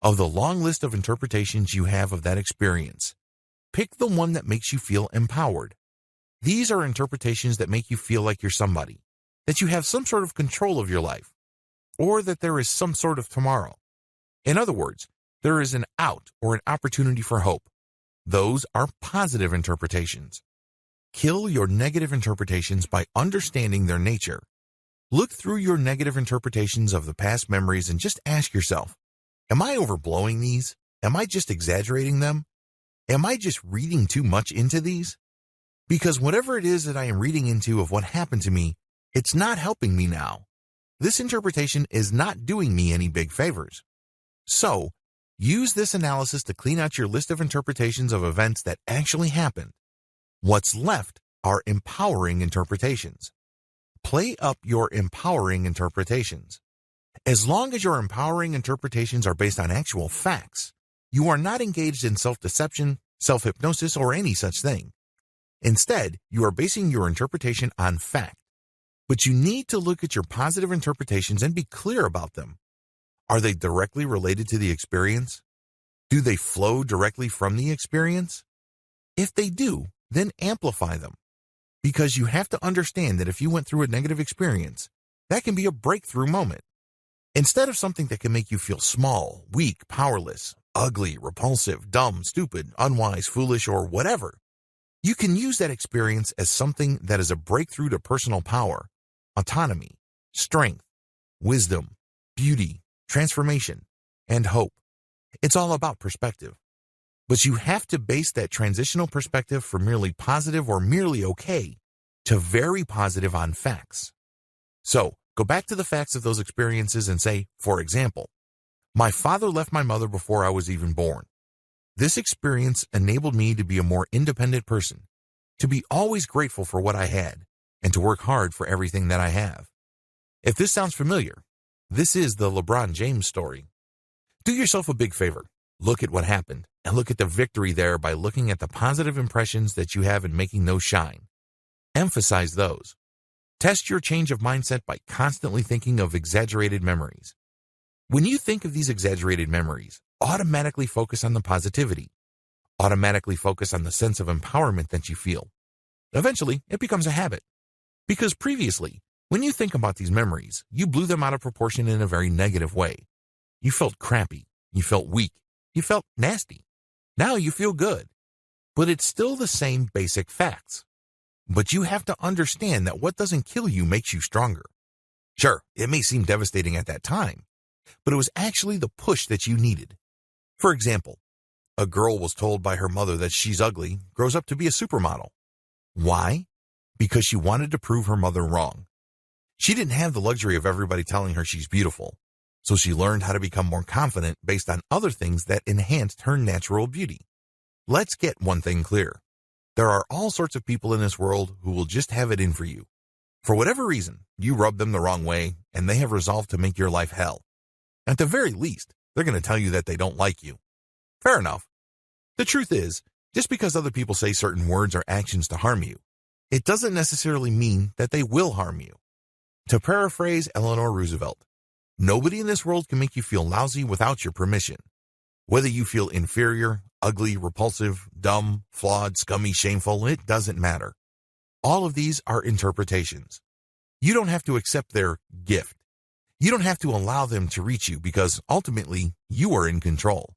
Of the long list of interpretations you have of that experience, pick the one that makes you feel empowered. These are interpretations that make you feel like you're somebody, that you have some sort of control of your life, or that there is some sort of tomorrow. In other words, there is an out or an opportunity for hope. Those are positive interpretations. Kill your negative interpretations by understanding their nature. Look through your negative interpretations of the past memories and just ask yourself, am I overblowing these? Am I just exaggerating them? Am I just reading too much into these? Because whatever it is that I am reading into of what happened to me, it's not helping me now. This interpretation is not doing me any big favors. So, use this analysis to clean out your list of interpretations of events that actually happened. What's left are empowering interpretations. Play up your empowering interpretations. As long as your empowering interpretations are based on actual facts, you are not engaged in self-deception, self-hypnosis, or any such thing. Instead, you are basing your interpretation on fact. But you need to look at your positive interpretations and be clear about them. Are they directly related to the experience? Do they flow directly from the experience? If they do, then amplify them. Because you have to understand that if you went through a negative experience, that can be a breakthrough moment. Instead of something that can make you feel small, weak, powerless, ugly, repulsive, dumb, stupid, unwise, foolish, or whatever, you can use that experience as something that is a breakthrough to personal power, autonomy, strength, wisdom, beauty, transformation, and hope. It's all about perspective. But you have to base that transitional perspective from merely positive or merely okay to very positive on facts. So, go back to the facts of those experiences and say, for example, my father left my mother before I was even born. This experience enabled me to be a more independent person, to be always grateful for what I had, and to work hard for everything that I have. If this sounds familiar, this is the LeBron James story. Do yourself a big favor. Look at what happened, and look at the victory there by looking at the positive impressions that you have and making those shine. Emphasize those. Test your change of mindset by constantly thinking of exaggerated memories. When you think of these exaggerated memories, automatically focus on the positivity. Automatically focus on the sense of empowerment that you feel. Eventually, it becomes a habit. Because previously, when you think about these memories, you blew them out of proportion in a very negative way. You felt crappy. You felt weak. You felt nasty. Now you feel good. But it's still the same basic facts. But you have to understand that what doesn't kill you makes you stronger. Sure, it may seem devastating at that time, but it was actually the push that you needed. For example, a girl was told by her mother that she's ugly, grows up to be a supermodel. Why? Because she wanted to prove her mother wrong. She didn't have the luxury of everybody telling her she's beautiful, so she learned how to become more confident based on other things that enhanced her natural beauty. Let's get one thing clear. There are all sorts of people in this world who will just have it in for you. For whatever reason, you rub them the wrong way, and they have resolved to make your life hell. At the very least, they're going to tell you that they don't like you. Fair enough. The truth is, just because other people say certain words or actions to harm you, it doesn't necessarily mean that they will harm you. To paraphrase Eleanor Roosevelt, nobody in this world can make you feel lousy without your permission. Whether you feel inferior, ugly, repulsive, dumb, flawed, scummy, shameful, it doesn't matter. All of these are interpretations. You don't have to accept their gift. You don't have to allow them to reach you because ultimately you are in control.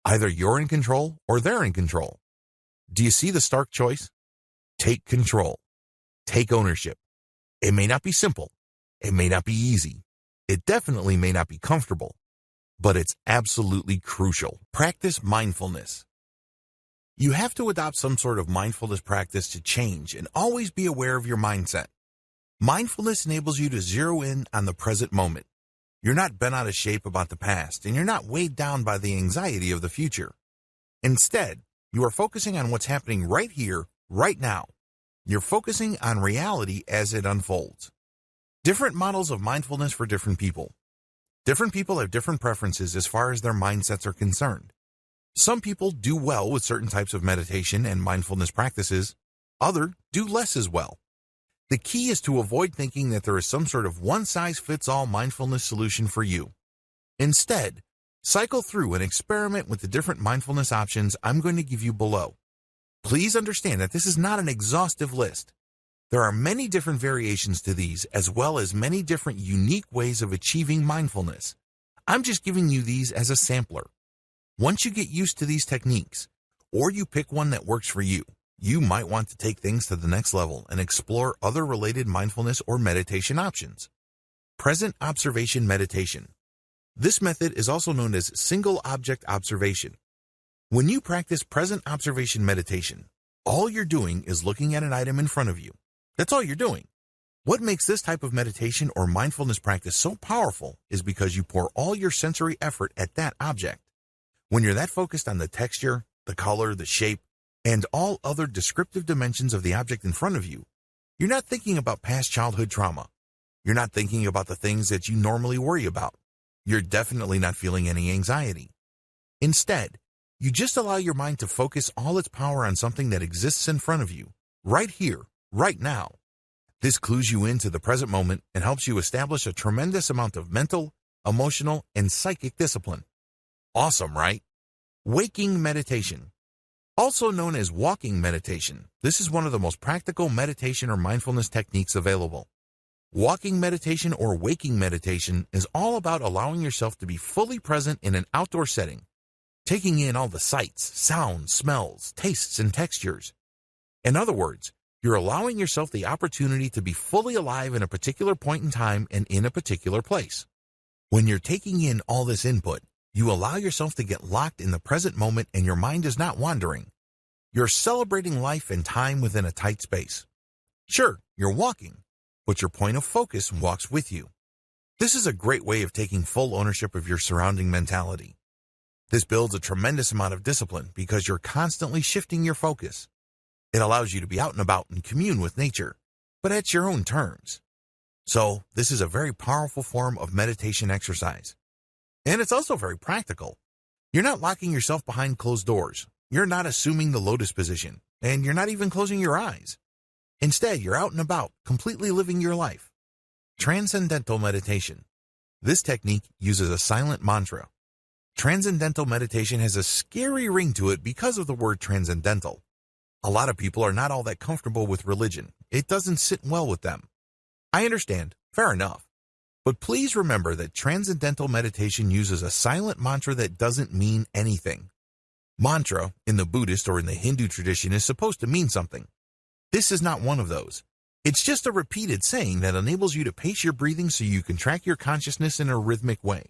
Either you're in control or they're in control. Do you see the stark choice? Take control. Take ownership. It may not be simple. It may not be easy. It definitely may not be comfortable. But it's absolutely crucial. Practice mindfulness. You have to adopt some sort of mindfulness practice to change and always be aware of your mindset. Mindfulness enables you to zero in on the present moment. You're not bent out of shape about the past, and you're not weighed down by the anxiety of the future. Instead, you are focusing on what's happening right here, right now. You're focusing on reality as it unfolds. Different models of mindfulness for different people. Different people have different preferences as far as their mindsets are concerned. Some people do well with certain types of meditation and mindfulness practices. Others do less as well. The key is to avoid thinking that there is some sort of one-size-fits-all mindfulness solution for you. Instead, cycle through and experiment with the different mindfulness options I'm going to give you below. Please understand that this is not an exhaustive list. There are many different variations to these, as well as many different unique ways of achieving mindfulness. I'm just giving you these as a sampler. Once you get used to these techniques, or you pick one that works for you, you might want to take things to the next level and explore other related mindfulness or meditation options. Present observation meditation. This method is also known as single object observation. When you practice present observation meditation, all you're doing is looking at an item in front of you. That's all you're doing. What makes this type of meditation or mindfulness practice so powerful is because you pour all your sensory effort at that object. When you're that focused on the texture, the color, the shape, and all other descriptive dimensions of the object in front of you, you're not thinking about past childhood trauma. You're not thinking about the things that you normally worry about. You're definitely not feeling any anxiety. Instead, you just allow your mind to focus all its power on something that exists in front of you, right here, right now. This clues you into the present moment and helps you establish a tremendous amount of mental, emotional, and psychic discipline. Awesome, right? Waking meditation. Also known as walking meditation, this is one of the most practical meditation or mindfulness techniques available. Walking meditation or waking meditation is all about allowing yourself to be fully present in an outdoor setting, taking in all the sights, sounds, smells, tastes, and textures. In other words, you're allowing yourself the opportunity to be fully alive in a particular point in time and in a particular place. When you're taking in all this input, you allow yourself to get locked in the present moment and your mind is not wandering. You're celebrating life and time within a tight space. Sure, you're walking, but your point of focus walks with you. This is a great way of taking full ownership of your surrounding mentality. This builds a tremendous amount of discipline because you're constantly shifting your focus. It allows you to be out and about and commune with nature, but at your own terms. So, this is a very powerful form of meditation exercise. And it's also very practical. You're not locking yourself behind closed doors. You're not assuming the lotus position, and you're not even closing your eyes. Instead, you're out and about, completely living your life. Transcendental meditation. This technique uses a silent mantra. Transcendental meditation has a scary ring to it because of the word transcendental. A lot of people are not all that comfortable with religion. It doesn't sit well with them. I understand. Fair enough. But please remember that transcendental meditation uses a silent mantra that doesn't mean anything. Mantra, in the Buddhist or in the Hindu tradition, is supposed to mean something. This is not one of those. It's just a repeated saying that enables you to pace your breathing so you can track your consciousness in a rhythmic way.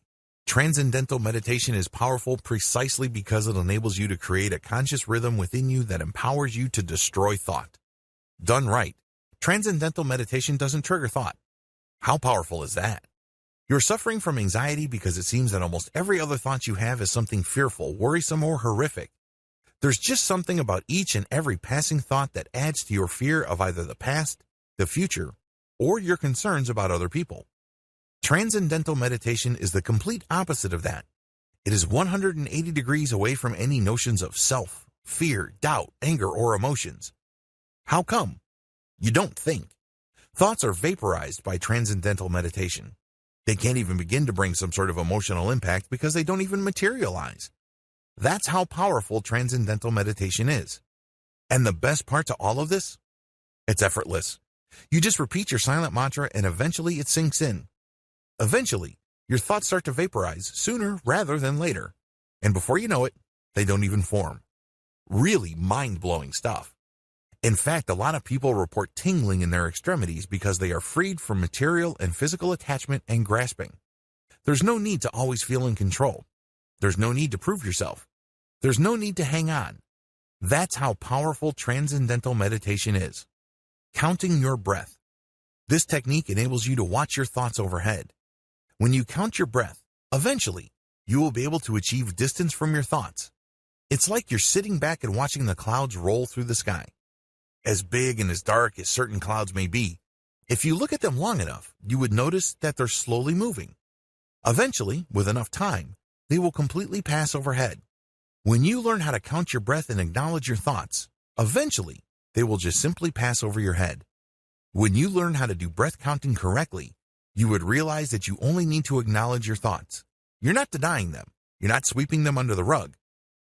Transcendental meditation is powerful precisely because it enables you to create a conscious rhythm within you that empowers you to destroy thought. Done right, transcendental meditation doesn't trigger thought. How powerful is that? You're suffering from anxiety because it seems that almost every other thought you have is something fearful, worrisome, or horrific. There's just something about each and every passing thought that adds to your fear of either the past, the future, or your concerns about other people. Transcendental meditation is the complete opposite of that. It is 180 degrees away from any notions of self, fear, doubt, anger, or emotions. How come? You don't think. Thoughts are vaporized by transcendental meditation. They can't even begin to bring some sort of emotional impact because they don't even materialize. That's how powerful transcendental meditation is. And the best part to all of this? It's effortless. You just repeat your silent mantra and eventually it sinks in. Eventually, your thoughts start to vaporize sooner rather than later. And before you know it, they don't even form. Really mind-blowing stuff. In fact, a lot of people report tingling in their extremities because they are freed from material and physical attachment and grasping. There's no need to always feel in control. There's no need to prove yourself. There's no need to hang on. That's how powerful transcendental meditation is. Counting your breath. This technique enables you to watch your thoughts overhead. When you count your breath, eventually, you will be able to achieve distance from your thoughts. It's like you're sitting back and watching the clouds roll through the sky. As big and as dark as certain clouds may be, if you look at them long enough, you would notice that they're slowly moving. Eventually, with enough time, they will completely pass overhead. When you learn how to count your breath and acknowledge your thoughts, eventually, they will just simply pass over your head. When you learn how to do breath counting correctly, you would realize that you only need to acknowledge your thoughts. You're not denying them. You're not sweeping them under the rug.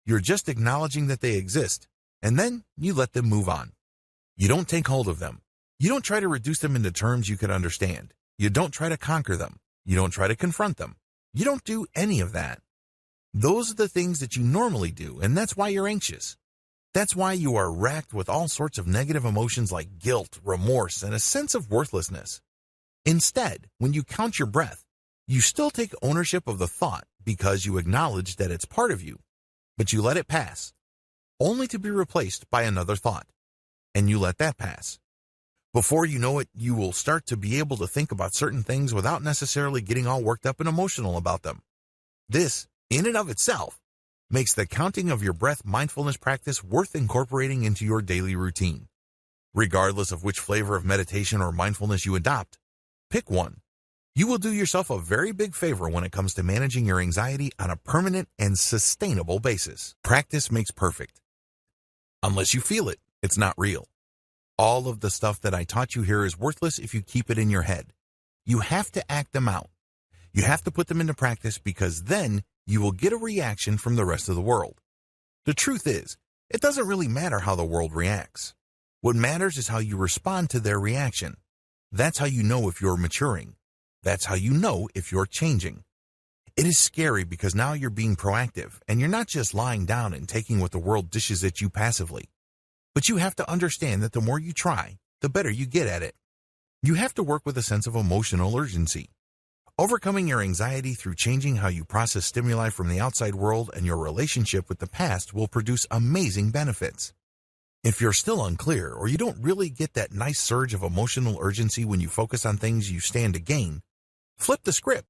You're just acknowledging that they exist, and then you let them move on. You don't take hold of them. You don't try to reduce them into terms you can understand. You don't try to conquer them. You don't try to confront them. You don't do any of that. Those are the things that you normally do, and that's why you're anxious. That's why you are racked with all sorts of negative emotions like guilt, remorse, and a sense of worthlessness. Instead, when you count your breath, you still take ownership of the thought because you acknowledge that it's part of you, but you let it pass, only to be replaced by another thought, and you let that pass. Before you know it, you will start to be able to think about certain things without necessarily getting all worked up and emotional about them. This, in and of itself, makes the counting of your breath mindfulness practice worth incorporating into your daily routine. Regardless of which flavor of meditation or mindfulness you adopt, pick one. You will do yourself a very big favor when it comes to managing your anxiety on a permanent and sustainable basis. Practice makes perfect. Unless you feel it, it's not real. All of the stuff that I taught you here is worthless if you keep it in your head. You have to act them out. You have to put them into practice because then you will get a reaction from the rest of the world. The truth is, it doesn't really matter how the world reacts. What matters is how you respond to their reaction. That's how you know if you're maturing. That's how you know if you're changing. It is scary because now you're being proactive and you're not just lying down and taking what the world dishes at you passively. But you have to understand that the more you try, the better you get at it. You have to work with a sense of emotional urgency. Overcoming your anxiety through changing how you process stimuli from the outside world and your relationship with the past will produce amazing benefits. If you're still unclear or you don't really get that nice surge of emotional urgency when you focus on things you stand to gain, flip the script.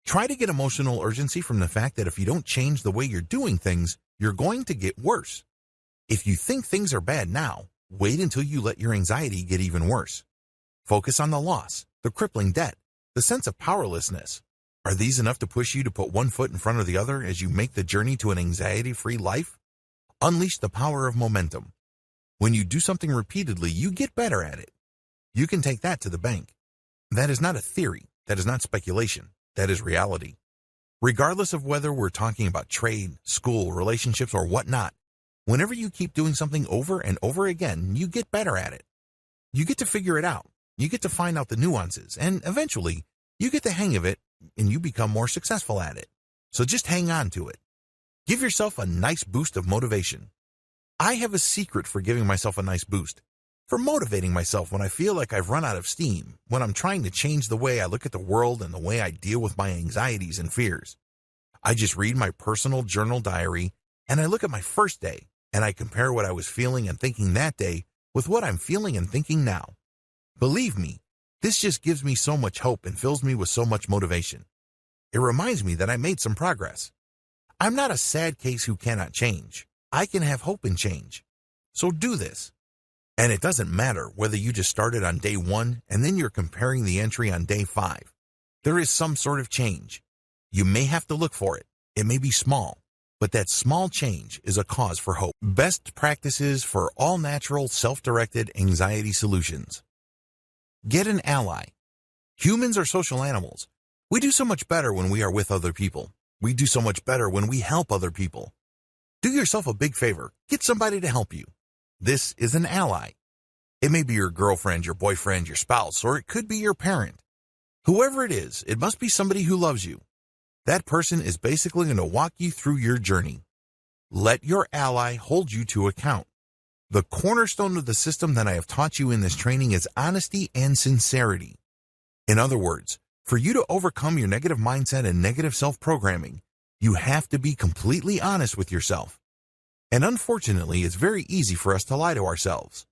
Try to get emotional urgency from the fact that if you don't change the way you're doing things, you're going to get worse. If you think things are bad now, wait until you let your anxiety get even worse. Focus on the loss, the crippling debt, the sense of powerlessness. Are these enough to push you to put one foot in front of the other as you make the journey to an anxiety-free life? Unleash the power of momentum. When you do something repeatedly, you get better at it. You can take that to the bank. That is not a theory. That is not speculation. That is reality. Regardless of whether we're talking about trade, school, relationships, or whatnot, whenever you keep doing something over and over again, you get better at it. You get to figure it out. You get to find out the nuances, and eventually, you get the hang of it, and you become more successful at it. So just hang on to it. Give yourself a nice boost of motivation. I have a secret for giving myself a nice boost, for motivating myself when I feel like I've run out of steam, when I'm trying to change the way I look at the world and the way I deal with my anxieties and fears. I just read my personal journal diary, and I look at my first day, and I compare what I was feeling and thinking that day with what I'm feeling and thinking now. Believe me, this just gives me so much hope and fills me with so much motivation. It reminds me that I made some progress. I'm not a sad case who cannot change. I can have hope in change. So do this. And it doesn't matter whether you just started on day 1 and then you're comparing the entry on day 5. There is some sort of change. You may have to look for it. It may be small, but that small change is a cause for hope. Best practices for all natural, self-directed anxiety solutions. Get an ally. Humans are social animals. We do so much better when we are with other people. We do so much better when we help other people. Do yourself a big favor. Get somebody to help you. This is an ally. It may be your girlfriend, your boyfriend, your spouse, or it could be your parent. Whoever it is, it must be somebody who loves you. That person is basically going to walk you through your journey. Let your ally hold you to account. The cornerstone of the system that I have taught you in this training is honesty and sincerity. In other words, for you to overcome your negative mindset and negative self-programming, you have to be completely honest with yourself. And unfortunately, it's very easy for us to lie to ourselves.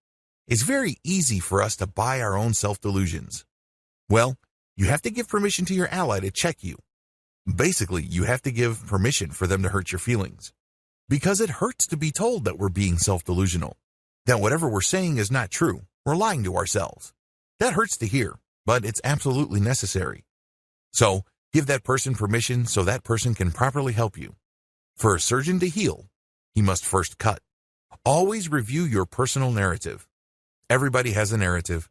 It's very easy for us to buy our own self-delusions. Well, you have to give permission to your ally to check you. Basically, you have to give permission for them to hurt your feelings. Because it hurts to be told that we're being self-delusional, that whatever we're saying is not true, we're lying to ourselves. That hurts to hear, but it's absolutely necessary. So, give that person permission so that person can properly help you. For a surgeon to heal, he must first cut. Always review your personal narrative. Everybody has a narrative.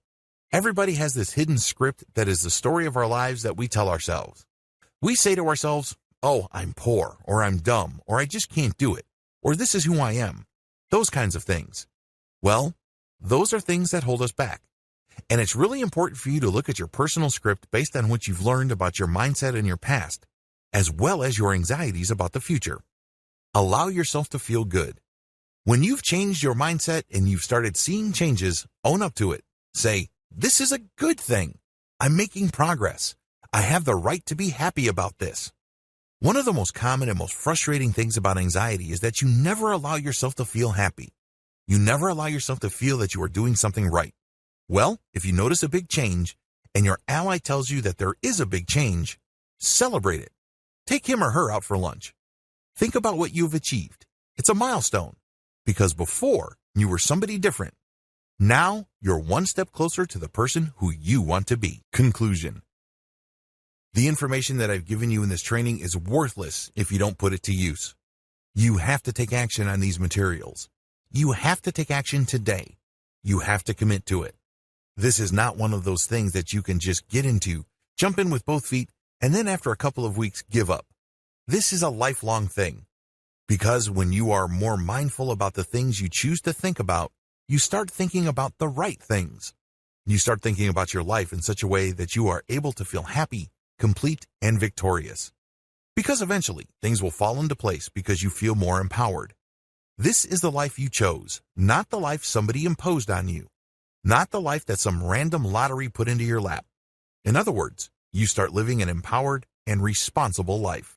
Everybody has this hidden script that is the story of our lives that we tell ourselves. We say to ourselves, oh, I'm poor, or I'm dumb, or I just can't do it, or this is who I am. Those kinds of things. Well, those are things that hold us back. And it's really important for you to look at your personal script based on what you've learned about your mindset in your past, as well as your anxieties about the future. Allow yourself to feel good. When you've changed your mindset and you've started seeing changes, own up to it. Say, this is a good thing. I'm making progress. I have the right to be happy about this. One of the most common and most frustrating things about anxiety is that you never allow yourself to feel happy. You never allow yourself to feel that you are doing something right. Well, if you notice a big change and your ally tells you that there is a big change, celebrate it. Take him or her out for lunch. Think about what you've achieved. It's a milestone because before you were somebody different. Now you're one step closer to the person who you want to be. Conclusion. The information that I've given you in this training is worthless if you don't put it to use. You have to take action on these materials. You have to take action today. You have to commit to it. This is not one of those things that you can just get into, jump in with both feet, and then after a couple of weeks give up. This is a lifelong thing. Because when you are more mindful about the things you choose to think about, you start thinking about the right things. You start thinking about your life in such a way that you are able to feel happy, complete, and victorious. Because eventually, things will fall into place because you feel more empowered. This is the life you chose, not the life somebody imposed on you. Not the life that some random lottery put into your lap. In other words, you start living an empowered and responsible life.